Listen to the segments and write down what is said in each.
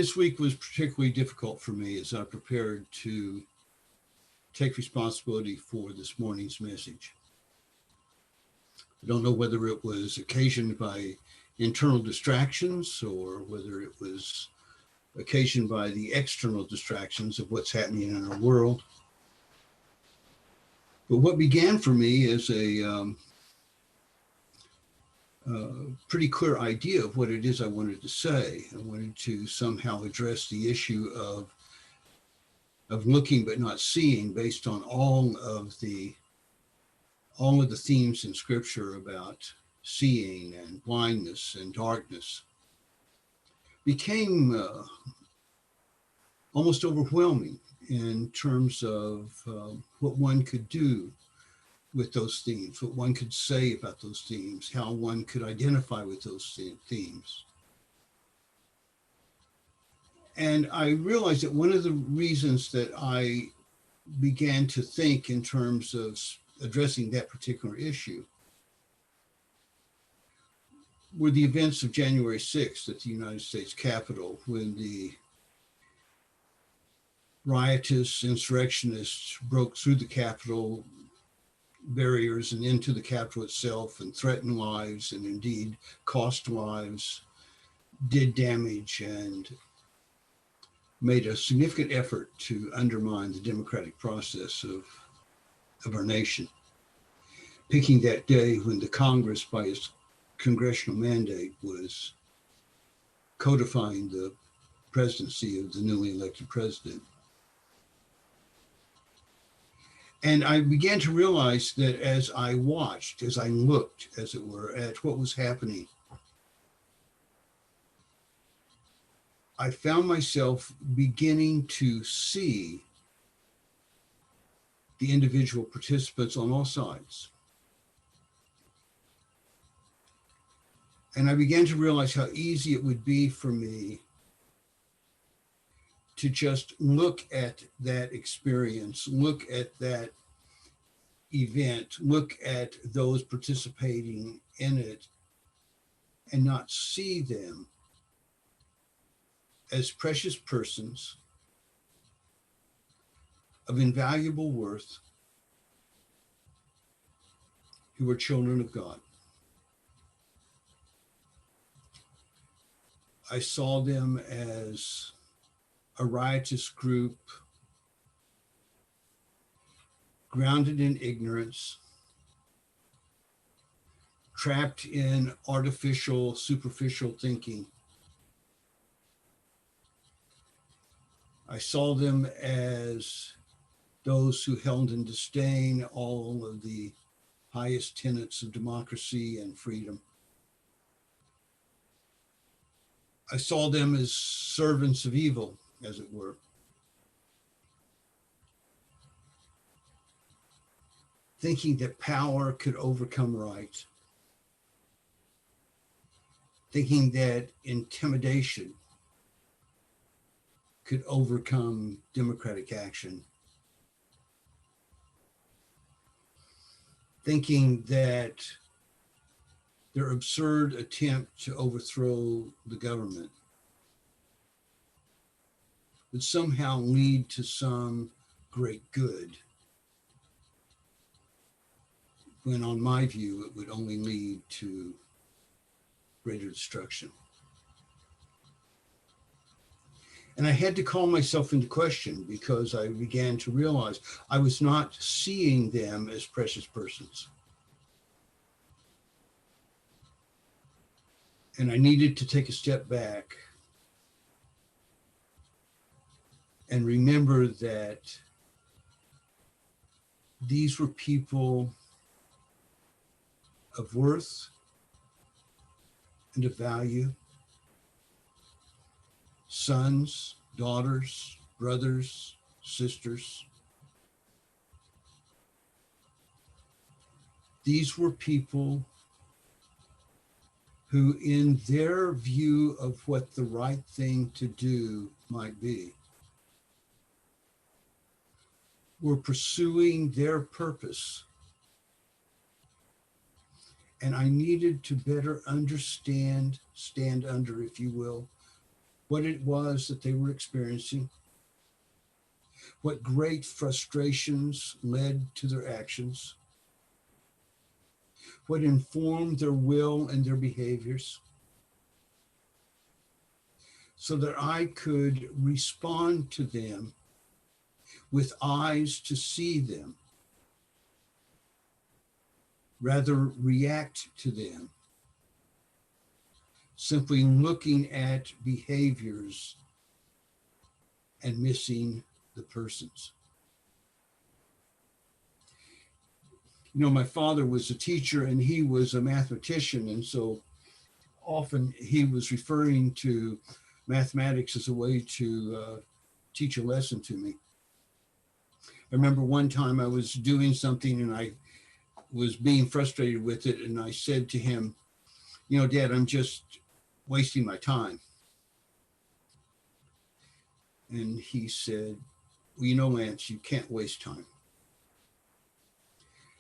This week was particularly difficult for me as I prepared to take responsibility for this morning's message. I don't know whether it was occasioned by internal distractions or whether it was occasioned by the external distractions of what's happening in our world. But what began for me as a pretty clear idea of what it is I wanted to say. I wanted to somehow address the issue of looking but not seeing, based on all of the themes in Scripture about seeing and blindness and darkness. Became almost overwhelming in terms of what one could do with those themes, what one could say about those themes, how one could identify with those themes. And I realized that one of the reasons that I began to think in terms of addressing that particular issue were the events of January 6th at the United States Capitol, when the riotous insurrectionists broke through the Capitol barriers and into the Capitol itself and threatened lives and indeed cost lives, did damage, and made a significant effort to undermine the democratic process of our nation. Picking that day when the Congress, by its congressional mandate, was codifying the presidency of the newly elected president. And I began to realize that as I watched, as I looked, as it were, at what was happening, I found myself beginning to see the individual participants on all sides. And I began to realize how easy it would be for me to just look at that experience, look at that event, look at those participating in it, and not see them as precious persons of invaluable worth who are children of God. I saw them as a riotous group grounded in ignorance, trapped in artificial, superficial thinking. I saw them as those who held in disdain all of the highest tenets of democracy and freedom. I saw them as servants of evil, as it were. Thinking that power could overcome right. Thinking that intimidation could overcome democratic action. Thinking that their absurd attempt to overthrow the government would somehow lead to some great good, when on my view, it would only lead to greater destruction. And I had to call myself into question, because I began to realize I was not seeing them as precious persons. And I needed to take a step back and remember that these were people of worth and of value, sons, daughters, brothers, sisters. These were people who, in their view of what the right thing to do might be, were pursuing their purpose. And I needed to better understand, stand under, if you will, what it was that they were experiencing, what great frustrations led to their actions, what informed their will and their behaviors, so that I could respond to them with eyes to see them, rather react to them, simply looking at behaviors and missing the persons. You know, my father was a teacher and he was a mathematician, and so often he was referring to mathematics as a way to teach a lesson to me. I remember one time I was doing something and I was being frustrated with it, and I said to him, you know, Dad, I'm just wasting my time. And he said, well, you know, Lance, you can't waste time.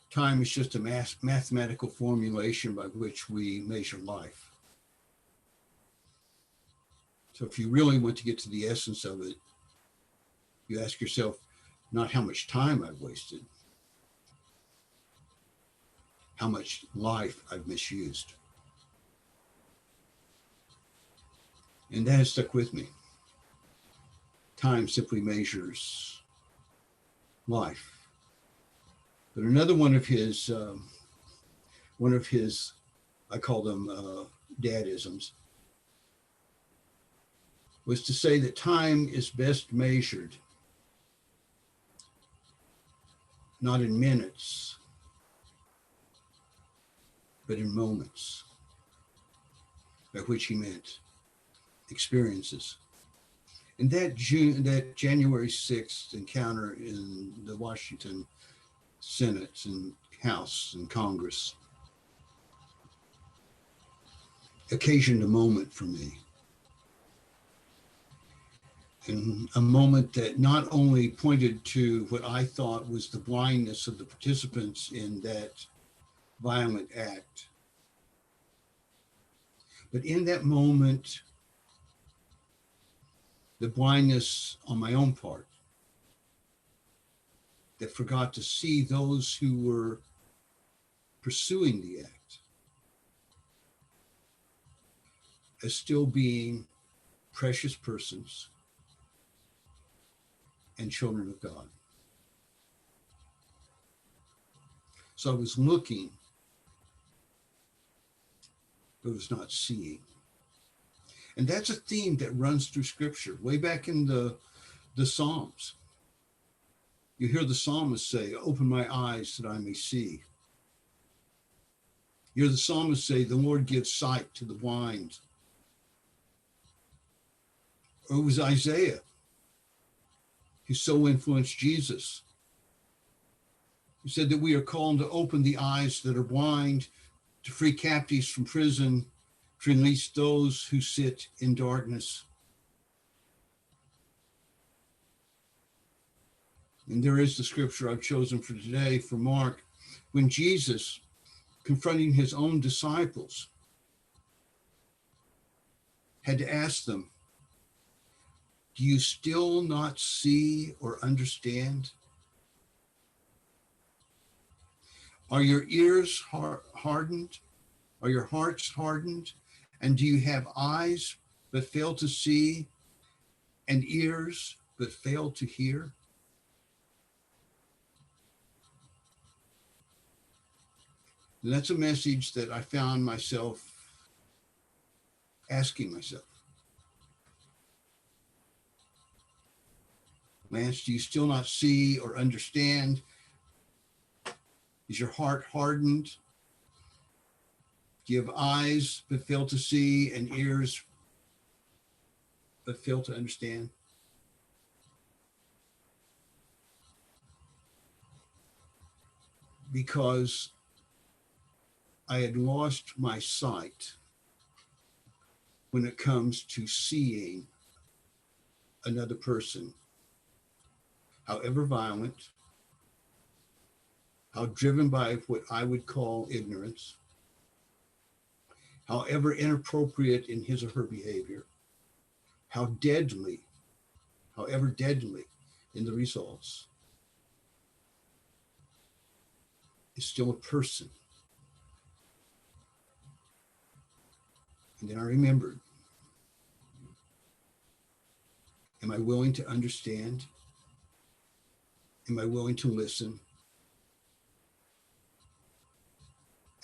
Time is just a mathematical formulation by which we measure life. So if you really want to get to the essence of it, you ask yourself not how much time I've wasted, how much life I've misused. And that has stuck with me. Time simply measures life. But another one of his, I call them dadisms, was to say that time is best measured not in minutes, but in moments, by which he meant experiences. And that January 6th encounter in the Washington Senate and House and Congress occasioned a moment for me. And a moment that not only pointed to what I thought was the blindness of the participants in that violent act, but in that moment, the blindness on my own part that forgot to see those who were pursuing the act as still being precious persons and children of God. So I was looking, but was not seeing. And that's a theme that runs through Scripture. Way back in the Psalms, you hear the psalmist say, open my eyes that I may see. You hear the psalmist say, the Lord gives sight to the blind. Or it was Isaiah who so influenced Jesus, who said that we are called to open the eyes that are blind, to free captives from prison, to release those who sit in darkness. And there is the scripture I've chosen for today for Mark, when Jesus, confronting his own disciples, had to ask them, do you still not see or understand? Are your ears hardened? Are your hearts hardened? And do you have eyes but fail to see, and ears but fail to hear? And that's a message that I found myself asking myself. Lance, do you still not see or understand? Is your heart hardened? Do you have eyes but fail to see and ears but fail to understand? Because I had lost my sight when it comes to seeing another person, however violent, how driven by what I would call ignorance, however inappropriate in his or her behavior, how deadly, however deadly in the results, is still a person. And then I remembered, am I willing to understand? Am I willing to listen?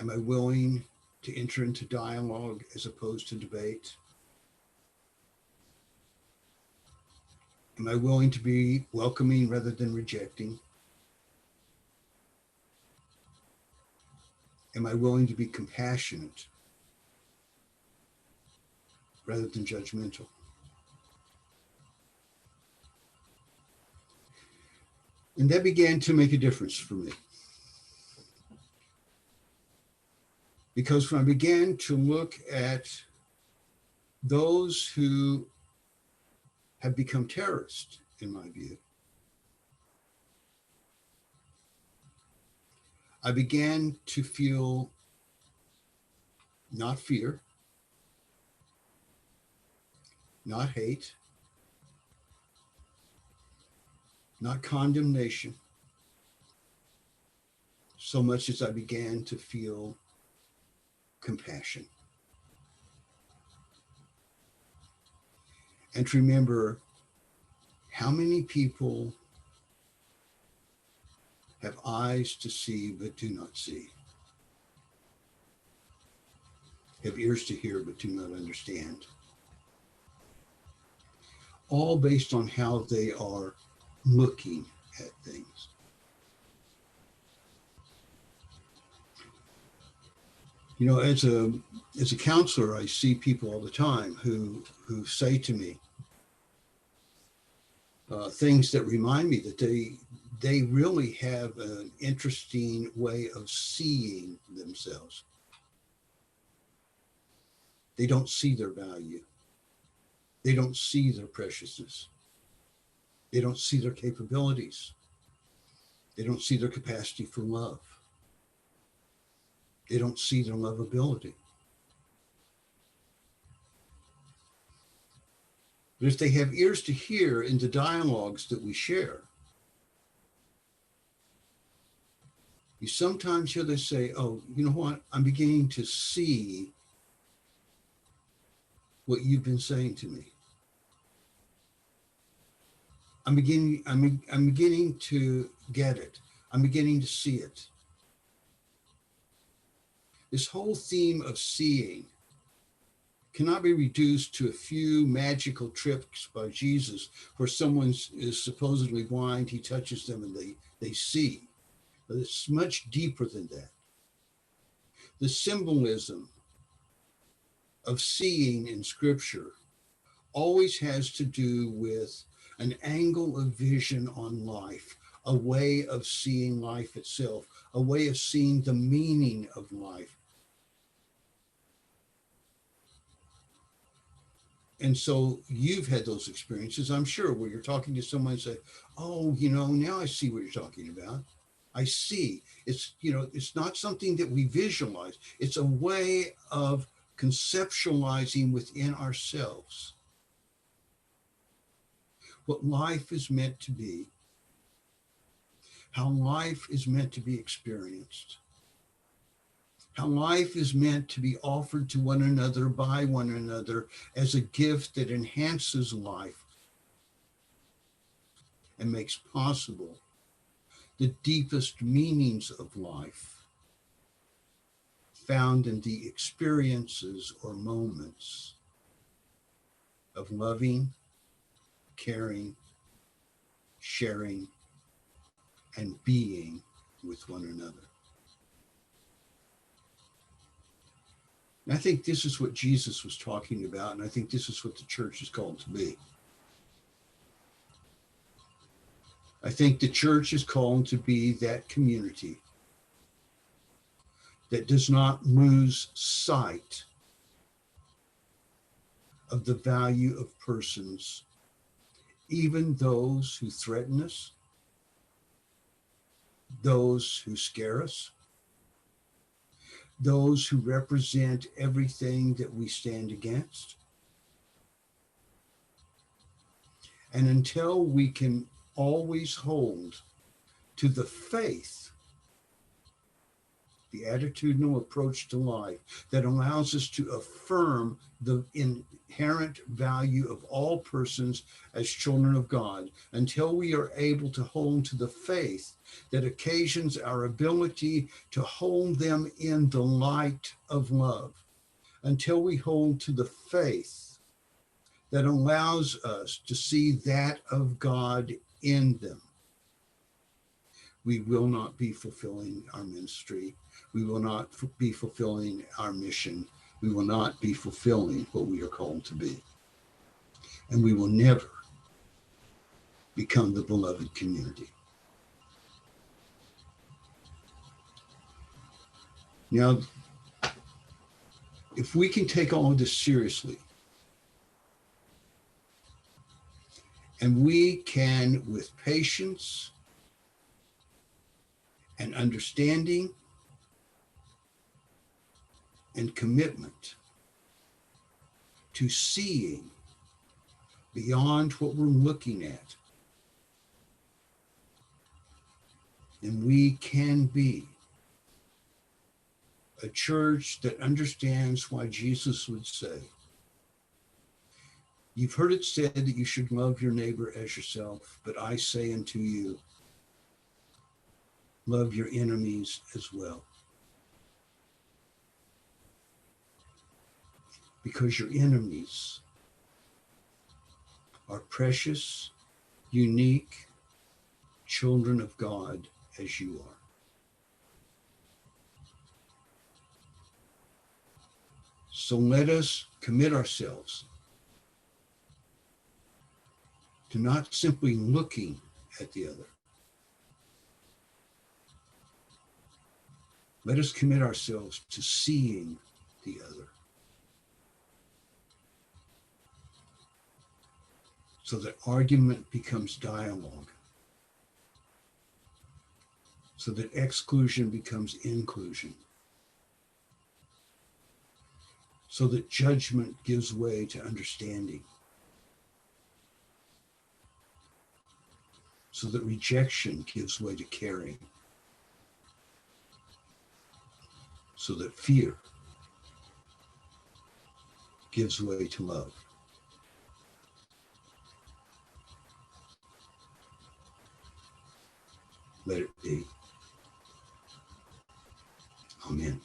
Am I willing to enter into dialogue as opposed to debate? Am I willing to be welcoming rather than rejecting? Am I willing to be compassionate rather than judgmental? And that began to make a difference for me. Because when I began to look at those who have become terrorists, in my view, I began to feel not fear, not hate, not condemnation, so much as I began to feel compassion. And to remember how many people have eyes to see but do not see, have ears to hear but do not understand, all based on how they are looking at things. You know, as a counselor, I see people all the time who say to me things that remind me that they really have an interesting way of seeing themselves. They don't see their value. They don't see their preciousness. They don't see their capabilities. They don't see their capacity for love. They don't see their lovability. But if they have ears to hear in the dialogues that we share, you sometimes hear them say, oh, you know what? I'm beginning to see what you've been saying to me. I'm beginning to get it. I'm beginning to see it. This whole theme of seeing cannot be reduced to a few magical tricks by Jesus where someone is supposedly blind, he touches them and they see. But it's much deeper than that. The symbolism of seeing in Scripture always has to do with an angle of vision on life, a way of seeing life itself, a way of seeing the meaning of life. And so you've had those experiences, I'm sure, where you're talking to someone and say, oh, you know, now I see what you're talking about. I see. It's, you know, it's not something that we visualize. It's a way of conceptualizing within ourselves what life is meant to be, how life is meant to be experienced, how life is meant to be offered to one another by one another as a gift that enhances life and makes possible the deepest meanings of life found in the experiences or moments of loving, caring, sharing, and being with one another. And I think this is what Jesus was talking about, and I think this is what the church is called to be. I think the church is called to be that community that does not lose sight of the value of persons, even those who threaten us, those who scare us, those who represent everything that we stand against. And until we can always hold to the faith, the attitudinal approach to life that allows us to affirm the inherent value of all persons as children of God, until we are able to hold to the faith that occasions our ability to hold them in the light of love, until we hold to the faith that allows us to see that of God in them, we will not be fulfilling our ministry. We will not be fulfilling our mission. We will not be fulfilling what we are called to be. And we will never become the beloved community. Now, if we can take all of this seriously, and we can, with patience and understanding and commitment to seeing beyond what we're looking at, and we can be a church that understands why Jesus would say, "You've heard it said that you should love your neighbor as yourself, but I say unto you, love your enemies as well." Because your enemies are precious, unique children of God as you are. So let us commit ourselves to not simply looking at the other. Let us commit ourselves to seeing the other, so that argument becomes dialogue, so that exclusion becomes inclusion, so that judgment gives way to understanding, so that rejection gives way to caring, so that fear gives way to love. Let it be. Amen.